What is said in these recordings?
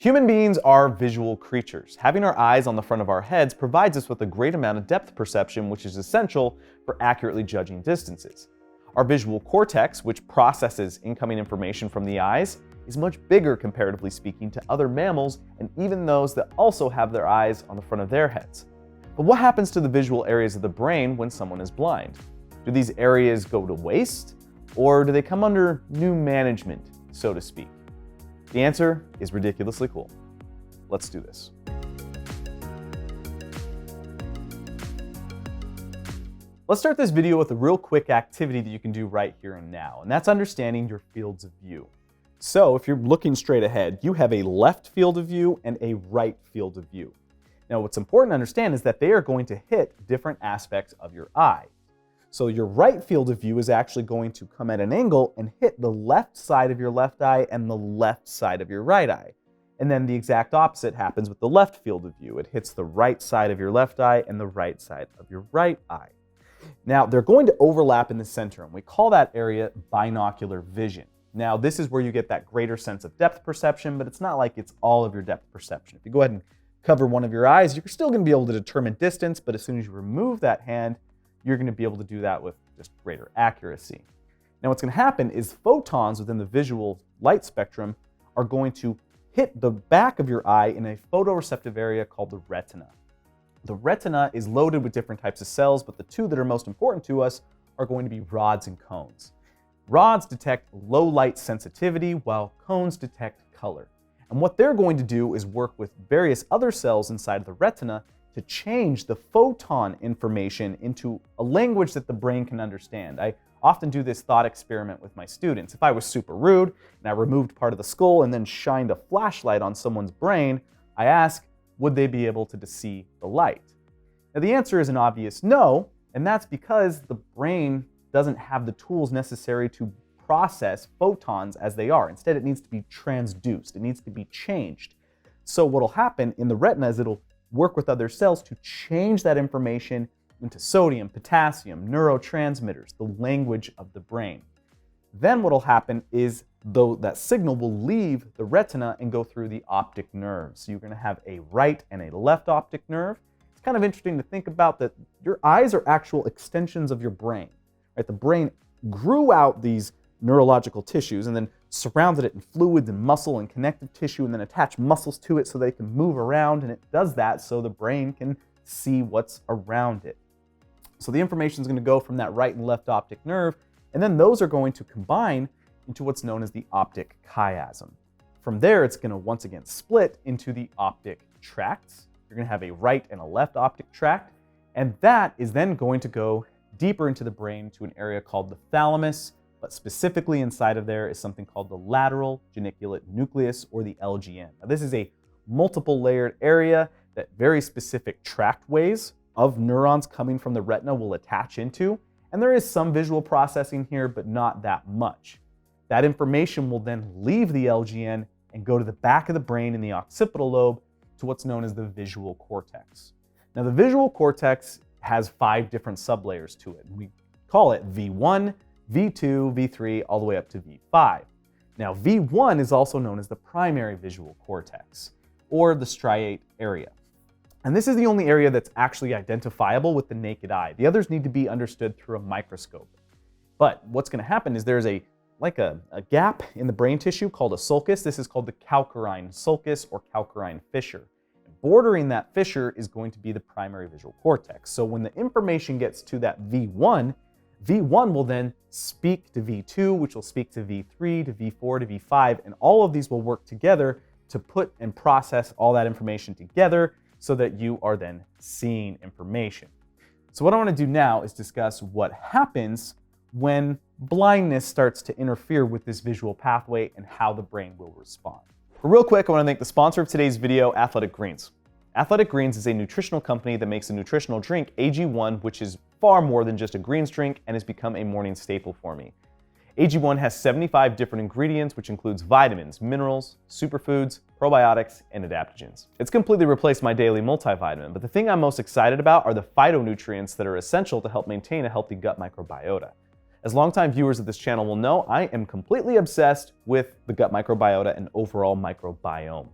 Human beings are visual creatures. Having our eyes on the front of our heads provides us with a great amount of depth perception, which is essential for accurately judging distances. Our visual cortex, which processes incoming information from the eyes, is much bigger, comparatively speaking, to other mammals and even those that also have their eyes on the front of their heads. But what happens to the visual areas of the brain when someone is blind? Do these areas go to waste, or do they come under new management, so to speak? The answer is ridiculously cool. Let's do this. Let's start this video with a real quick activity that you can do right here and now, and that's understanding your fields of view. So if you're looking straight ahead, you have a left field of view and a right field of view. Now what's important to understand is that they are going to hit different aspects of your eye. So your right field of view is actually going to come at an angle and hit the left side of your left eye and the left side of your right eye. And then the exact opposite happens with the left field of view. It hits the right side of your left eye and the right side of your right eye. Now they're going to overlap in the center, and we call that area binocular vision. Now this is where you get that greater sense of depth perception, but it's not like it's all of your depth perception. If you go ahead and cover one of your eyes, you're still going to be able to determine distance, but as soon as you remove that hand, you're going to be able to do that with just greater accuracy. Now what's going to happen is photons within the visual light spectrum are going to hit the back of your eye in a photoreceptive area called the retina. The retina is loaded with different types of cells, but the two that are most important to us are going to be rods and cones. Rods detect low light sensitivity, while cones detect color. And what they're going to do is work with various other cells inside of the retina to change the photon information into a language that the brain can understand. I often do this thought experiment with my students. If I was super rude and I removed part of the skull and then shined a flashlight on someone's brain, I ask, would they be able to see the light? Now the answer is an obvious no, and that's because the brain doesn't have the tools necessary to process photons as they are. Instead, it needs to be transduced. It needs to be changed. So what'll happen in the retina is it'll work with other cells to change that information into sodium, potassium, neurotransmitters, the language of the brain. Then what'll happen is that signal will leave the retina and go through the optic nerves. So you're going to have a right and a left optic nerve. It's kind of interesting to think about that your eyes are actual extensions of your brain. Right? The brain grew out these neurological tissues and then surrounded it in fluids and muscle and connective tissue and then attached muscles to it so they can move around, and it does that so the brain can see what's around it. So the information is going to go from that right and left optic nerve, and then those are going to combine into what's known as the optic chiasm. From there, it's going to once again split into the optic tracts. You're going to have a right and a left optic tract, and that is then going to go deeper into the brain to an area called the thalamus, but specifically inside of there is something called the lateral geniculate nucleus, or the LGN. Now, this is a multiple layered area that very specific trackways of neurons coming from the retina will attach into, and there is some visual processing here, but not that much. That information will then leave the LGN and go to the back of the brain in the occipital lobe to what's known as the visual cortex. Now, the visual cortex has 5 different sublayers to it. We call it V1, V2, V3, all the way up to V5. Now, V1 is also known as the primary visual cortex, or the striate area. And this is the only area that's actually identifiable with the naked eye. The others need to be understood through a microscope. But what's going to happen is there's a gap in the brain tissue called a sulcus. This is called the calcarine sulcus or calcarine fissure. Bordering that fissure is going to be the primary visual cortex. So when the information gets to that V1, V1 will then speak to V2, which will speak to V3, to V4, to V5, and all of these will work together to put and process all that information together so that you are then seeing information. So what I want to do now is discuss what happens when blindness starts to interfere with this visual pathway and how the brain will respond. But real quick, I want to thank the sponsor of today's video, Athletic Greens. Athletic Greens is a nutritional company that makes a nutritional drink, AG1, which is far more than just a greens drink and has become a morning staple for me. AG1 has 75 different ingredients, which includes vitamins, minerals, superfoods, probiotics, and adaptogens. It's completely replaced my daily multivitamin, but the thing I'm most excited about are the phytonutrients that are essential to help maintain a healthy gut microbiota. As longtime viewers of this channel will know, I am completely obsessed with the gut microbiota and overall microbiome.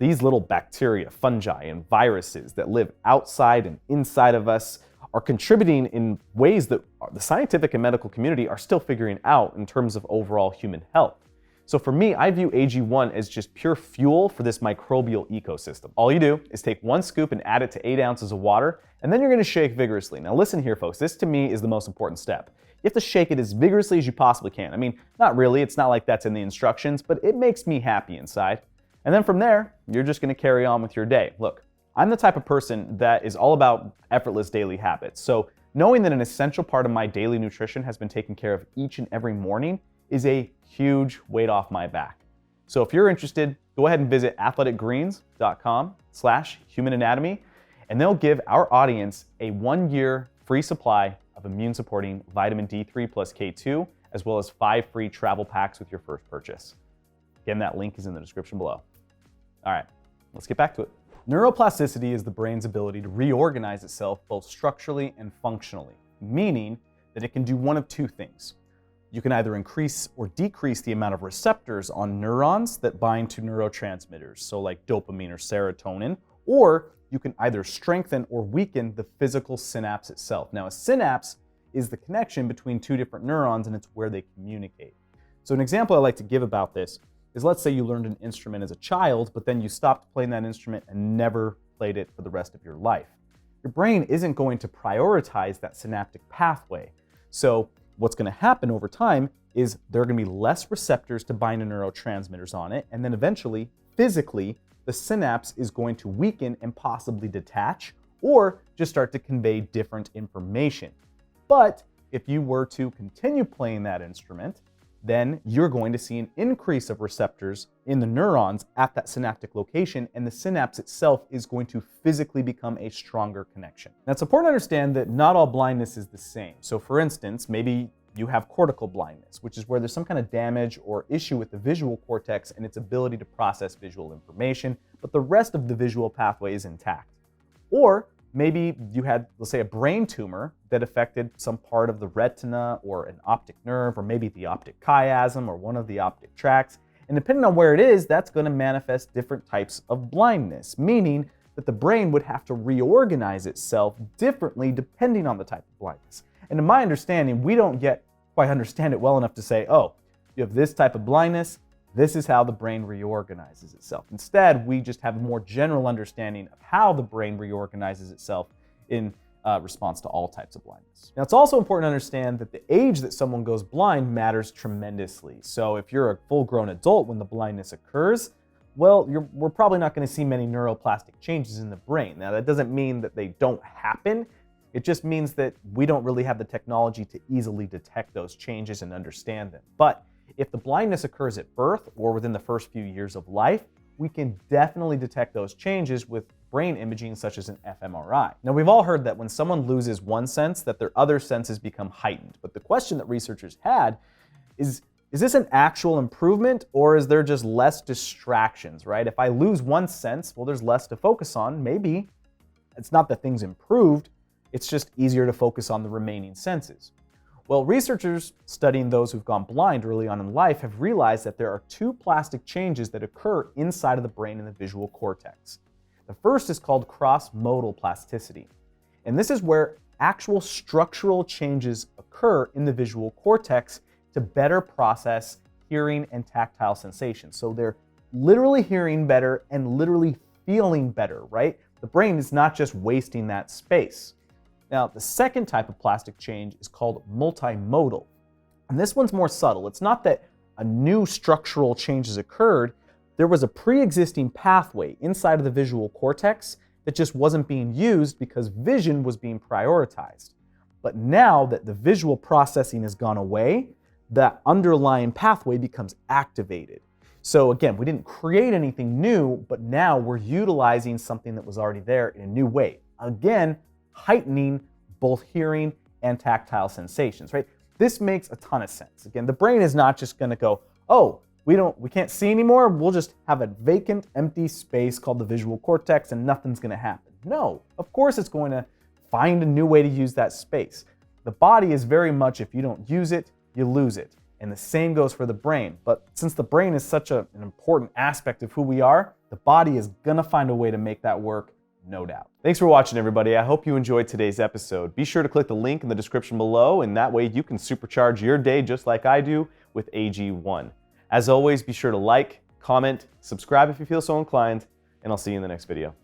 These little bacteria, fungi, and viruses that live outside and inside of us are contributing in ways that the scientific and medical community are still figuring out in terms of overall human health. So for me, I view AG1 as just pure fuel for this microbial ecosystem. All you do is take 1 scoop and add it to 8 ounces of water, and then you're gonna shake vigorously. Now listen here, folks, this to me is the most important step. You have to shake it as vigorously as you possibly can. I mean, not really, it's not like that's in the instructions, but it makes me happy inside. And then from there, you're just gonna carry on with your day. Look, I'm the type of person that is all about effortless daily habits. So knowing that an essential part of my daily nutrition has been taken care of each and every morning is a huge weight off my back. So if you're interested, go ahead and visit athleticgreens.com/human anatomy, and they'll give our audience a 1-year free supply of immune supporting vitamin D3 plus K2, as well as 5 free travel packs with your first purchase. Again, that link is in the description below. All right, let's get back to it. Neuroplasticity is the brain's ability to reorganize itself both structurally and functionally, meaning that it can do one of 2 things. You can either increase or decrease the amount of receptors on neurons that bind to neurotransmitters, so like dopamine or serotonin, or you can either strengthen or weaken the physical synapse itself. Now, a synapse is the connection between 2 different neurons, and it's where they communicate. So an example I like to give about this is, let's say you learned an instrument as a child, but then you stopped playing that instrument and never played it for the rest of your life. Your brain isn't going to prioritize that synaptic pathway. So what's going to happen over time is there are going to be less receptors to bind to neurotransmitters on it, and then eventually, physically, the synapse is going to weaken and possibly detach, or just start to convey different information. But if you were to continue playing that instrument, then you're going to see an increase of receptors in the neurons at that synaptic location, and the synapse itself is going to physically become a stronger connection. Now, it's important to understand that not all blindness is the same. So for instance, maybe you have cortical blindness, which is where there's some kind of damage or issue with the visual cortex and its ability to process visual information, but the rest of the visual pathway is intact. Or maybe you had, let's say, a brain tumor that affected some part of the retina or an optic nerve, or maybe the optic chiasm or one of the optic tracts. And depending on where it is, that's going to manifest different types of blindness, meaning that the brain would have to reorganize itself differently depending on the type of blindness. And in my understanding, we don't yet quite understand it well enough to say, oh, you have this type of blindness, this is how the brain reorganizes itself. Instead, we just have a more general understanding of how the brain reorganizes itself in response to all types of blindness. Now, it's also important to understand that the age that someone goes blind matters tremendously. So if you're a full-grown adult when the blindness occurs, well, we're probably not going to see many neuroplastic changes in the brain. Now, that doesn't mean that they don't happen. It just means that we don't really have the technology to easily detect those changes and understand them. But if the blindness occurs at birth or within the first few years of life, we can definitely detect those changes with brain imaging such as an fMRI. Now, we've all heard that when someone loses one sense, that their other senses become heightened. But the question that researchers had is this an actual improvement, or is there just less distractions, right? If I lose one sense, well, there's less to focus on. Maybe it's not that things improved, it's just easier to focus on the remaining senses. Well, researchers studying those who've gone blind early on in life have realized that there are 2 plastic changes that occur inside of the brain in the visual cortex. The first is called cross-modal plasticity. And this is where actual structural changes occur in the visual cortex to better process hearing and tactile sensations. So they're literally hearing better and literally feeling better, right? The brain is not just wasting that space. Now, the second type of plastic change is called multimodal. And this one's more subtle. It's not that a new structural change has occurred. There was a pre-existing pathway inside of the visual cortex that just wasn't being used because vision was being prioritized. But now that the visual processing has gone away, that underlying pathway becomes activated. So again, we didn't create anything new, but now we're utilizing something that was already there in a new way. Again, heightening both hearing and tactile sensations, right? This makes a ton of sense. Again, the brain is not just going to go, oh, we can't see anymore, we'll just have a vacant, empty space called the visual cortex and nothing's going to happen. No, of course it's going to find a new way to use that space. The body is very much, if you don't use it, you lose it. And the same goes for the brain. But since the brain is such an important aspect of who we are, the The body is gonna find a way to make that work, no doubt. Thanks for watching, everybody. I hope you enjoyed today's episode. Be sure to click the link in the description below, and that way you can supercharge your day just like I do with AG1. As always, be sure to like, comment, subscribe if you feel so inclined, and I'll see you in the next video.